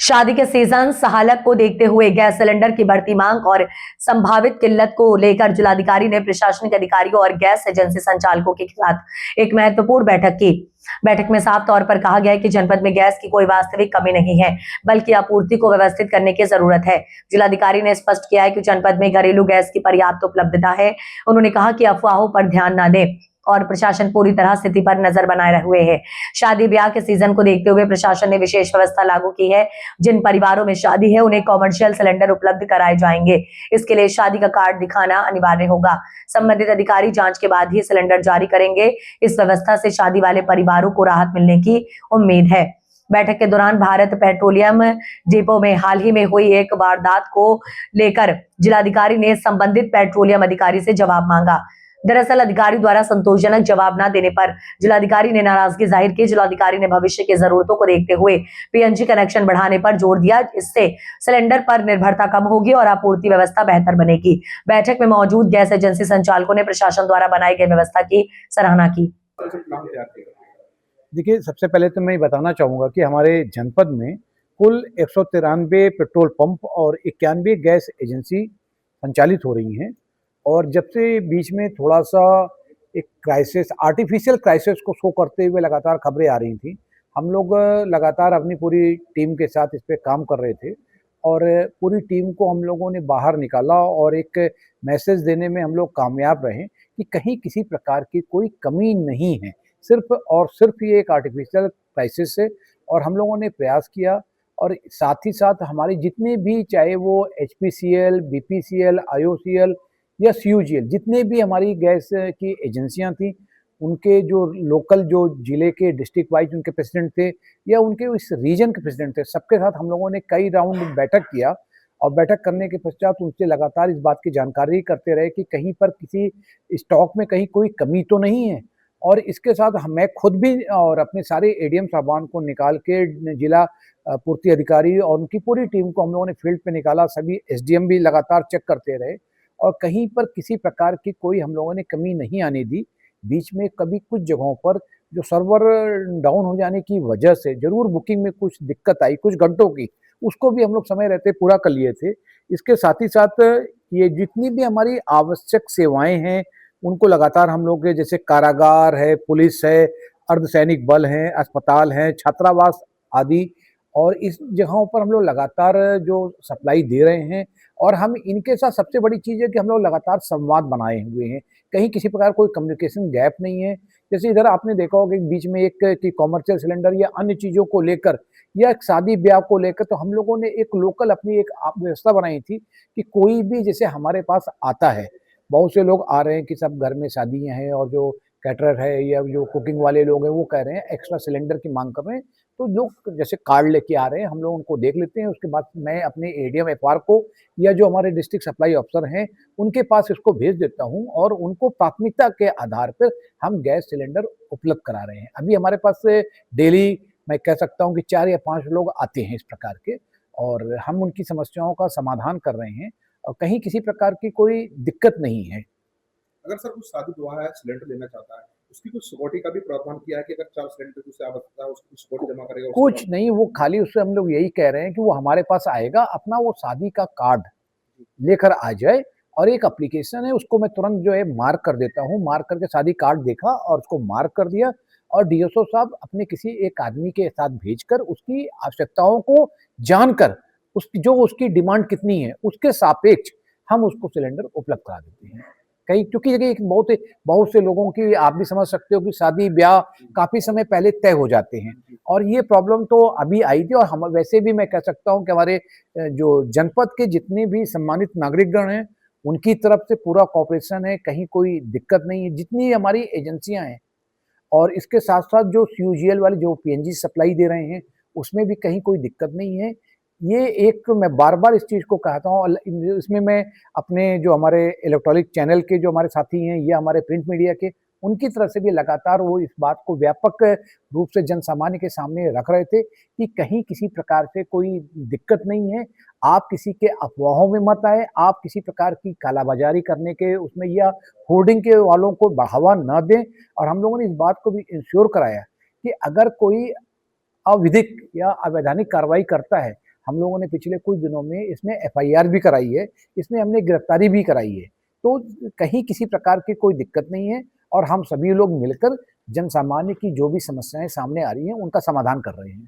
शादी के सीजन हालत को देखते हुए गैस सिलेंडर की बढ़ती मांग और संभावित किल्लत को लेकर जिलाधिकारी ने प्रशासनिक अधिकारियों और गैस एजेंसी संचालकों के साथ एक महत्वपूर्ण बैठक की। बैठक में साफ तौर पर कहा गया कि जनपद में गैस की कोई वास्तविक कमी नहीं है, बल्कि आपूर्ति को व्यवस्थित करने की जरूरत है। जिलाधिकारी ने स्पष्ट किया है कि जनपद में घरेलू गैस की पर्याप्त उपलब्धता है। उन्होंने कहा कि अफवाहों पर ध्यान न दें और प्रशासन पूरी तरह स्थिति पर नजर बनाए हुए है। शादी ब्याह के सीजन को देखते हुए प्रशासन ने विशेष व्यवस्था लागू की है। जिन परिवारों में शादी है उन्हें कॉमर्शियल सिलेंडर उपलब्ध कराए जाएंगे। इसके लिए शादी का कार्ड दिखाना अनिवार्य होगा। संबंधित अधिकारी जांच के बाद ही सिलेंडर जारी करेंगे। इस व्यवस्था से शादी वाले परिवारों को राहत मिलने की उम्मीद है। बैठक के दौरान भारत पेट्रोलियम डिपो में हाल ही में हुई एक वारदात को लेकर जिलाधिकारी ने संबंधित पेट्रोलियम अधिकारी से जवाब मांगा। दरअसल अधिकारी द्वारा संतोषजनक जवाब न देने पर जिलाधिकारी ने नाराजगी जाहिर की। जिलाधिकारी ने भविष्य की जरूरतों को देखते हुए पीएनजी कनेक्शन बढ़ाने पर जोर दिया। इससे सिलेंडर पर निर्भरता कम होगी और आपूर्ति व्यवस्था बेहतर बनेगी। बैठक में मौजूद गैस एजेंसी संचालकों ने प्रशासन द्वारा बनाई गई व्यवस्था की सराहना की। देखिए, सबसे पहले तो मैं बताना चाहूँगा कि हमारे जनपद में कुल 193 पेट्रोल पंप और 91 गैस एजेंसी संचालित हो रही हैं। और जब से बीच में थोड़ा सा एक क्राइसिस, आर्टिफिशियल क्राइसिस को शो करते हुए लगातार खबरें आ रही थी, हम लोग लगातार अपनी पूरी टीम के साथ इस पे काम कर रहे थे और पूरी टीम को हम लोगों ने बाहर निकाला और एक मैसेज देने में हम लोग कामयाब रहे कि कहीं किसी प्रकार की कोई कमी नहीं है, सिर्फ और सिर्फ ये एक आर्टिफिशियल क्राइसिस है। और हम लोगों ने प्रयास किया और साथ ही साथ हमारी जितने भी, चाहे वो एचपीसीएल, बीपीसीएल, आईओसीएल या सीयूजीएल, जितने भी हमारी गैस की एजेंसियां थी, उनके जो लोकल, जो जिले के डिस्ट्रिक्ट वाइज उनके प्रेसिडेंट थे या उनके इस रीजन के प्रेसिडेंट थे, सबके साथ हम लोगों ने कई राउंड बैठक किया। और बैठक करने के पश्चात उनसे लगातार इस बात की जानकारी करते रहे कि कहीं पर किसी स्टॉक में कहीं कोई कमी तो नहीं है। और इसके साथ मैं खुद भी और अपने सारे एडीएम साहबान को निकाल के जिला पूर्ति अधिकारी और उनकी पूरी टीम को हम लोगों ने फील्ड पे निकाला। सभी एसडीएम भी लगातार चेक करते रहे और कहीं पर किसी प्रकार की कोई हम लोगों ने कमी नहीं आने दी। बीच में कभी कुछ जगहों पर जो सर्वर डाउन हो जाने की वजह से जरूर बुकिंग में कुछ दिक्कत आई, कुछ घंटों की, उसको भी हम लोग समय रहते पूरा कर लिए थे। इसके साथ ही साथ ये जितनी भी हमारी आवश्यक सेवाएं हैं उनको लगातार हम लोग, जैसे कारागार है, पुलिस है, अर्धसैनिक बल हैं, अस्पताल हैं, छात्रावास आदि, और इस जगहों पर हम लोग लगातार जो सप्लाई दे रहे हैं। और हम इनके साथ सबसे बड़ी चीज़ है कि हम लोग लगातार संवाद बनाए हुए हैं, कहीं किसी प्रकार कोई कम्युनिकेशन गैप नहीं है। जैसे इधर आपने देखा होगा कि बीच में एक कि कॉमर्शियल सिलेंडर या अन्य चीज़ों को लेकर या एक शादी ब्याह को लेकर, तो हम लोगों ने एक लोकल अपनी एक व्यवस्था बनाई थी कि कोई भी जैसे हमारे पास आता है, बहुत से लोग आ रहे हैं कि सब घर में शादियाँ हैं और जो कैटरर है या जो कुकिंग वाले लोग हैं वो कह रहे हैं एक्स्ट्रा सिलेंडर की मांग कर रहे हैं, तो लोग जैसे कार्ड लेके आ रहे हैं, हम लोग उनको देख लेते हैं। उसके बाद मैं अपने एडीएम एफआर को या जो हमारे डिस्ट्रिक्ट सप्लाई अफसर हैं उनके पास इसको भेज देता हूं और उनको प्राथमिकता के आधार पर हम गैस सिलेंडर उपलब्ध करा रहे हैं। अभी हमारे पास डेली मैं कह सकता हूं कि 4 या 5 लोग आते हैं इस प्रकार के, और हम उनकी समस्याओं का समाधान कर रहे हैं और कहीं किसी प्रकार की कोई दिक्कत नहीं है। अगर सर कुछ शादी विवाह है, सिलेंडर लेना चाहता है, उसकी कुछ सिक्योरिटी का भी प्रावधान किया है कि अगर 4 सिलेंडर की उससे आवश्यकता है, उसकी सिक्योरिटी जमा करेगा? कुछ नहीं, वो खाली उससे हम लोग यही कह रहे हैं कि वो हमारे पास आएगा, अपना वो शादी का कार्ड लेकर आ जाए और एक एप्लीकेशन है उसको मैं तुरंत जो है मार्क कर देता हूँ। मार्क करके शादी कार्ड देखा और उसको मार्क कर दिया और डीएसओ साहब अपने किसी एक आदमी के साथ भेजकर उसकी आवश्यकताओं को जानकर उसकी जो उसकी डिमांड कितनी है उसके सापेक्ष हम उसको सिलेंडर उपलब्ध करा देते हैं। कहीं क्योंकि देखिए बहुत से लोगों की, आप भी समझ सकते हो कि शादी ब्याह काफी समय पहले तय हो जाते हैं और ये प्रॉब्लम तो अभी आई थी। और हम वैसे भी मैं कह सकता हूँ कि हमारे जो जनपद के जितने भी सम्मानित नागरिकगण हैं उनकी तरफ से पूरा कॉपरेशन है, कहीं कोई दिक्कत नहीं है। जितनी हमारी एजेंसियां हैं और इसके साथ साथ जो सीयूजीएल वाले जो पीएनजी सप्लाई दे रहे हैं उसमें भी कहीं कोई दिक्कत नहीं है। ये एक मैं बार बार इस चीज़ को कहता हूँ, इसमें मैं अपने जो हमारे इलेक्ट्रॉनिक चैनल के जो हमारे साथी हैं या हमारे प्रिंट मीडिया के, उनकी तरफ से भी लगातार वो इस बात को व्यापक रूप से जन सामान्य के सामने रख रहे थे कि कहीं किसी प्रकार से कोई दिक्कत नहीं है। आप किसी के अफवाहों में मत आए, आप किसी प्रकार की कालाबाजारी करने के उसमें या होर्डिंग के वालों को बढ़ावा न दें। और हम लोगों ने इस बात को भी इंश्योर कराया कि अगर कोई अविधिक या अवैधानिक कार्रवाई करता है, हम लोगों ने पिछले कुछ दिनों में इसमें एफआईआर भी कराई है, इसमें हमने गिरफ्तारी भी कराई है। तो कहीं किसी प्रकार की कोई दिक्कत नहीं है और हम सभी लोग मिलकर जन सामान्य की जो भी समस्याएं सामने आ रही हैं उनका समाधान कर रहे हैं।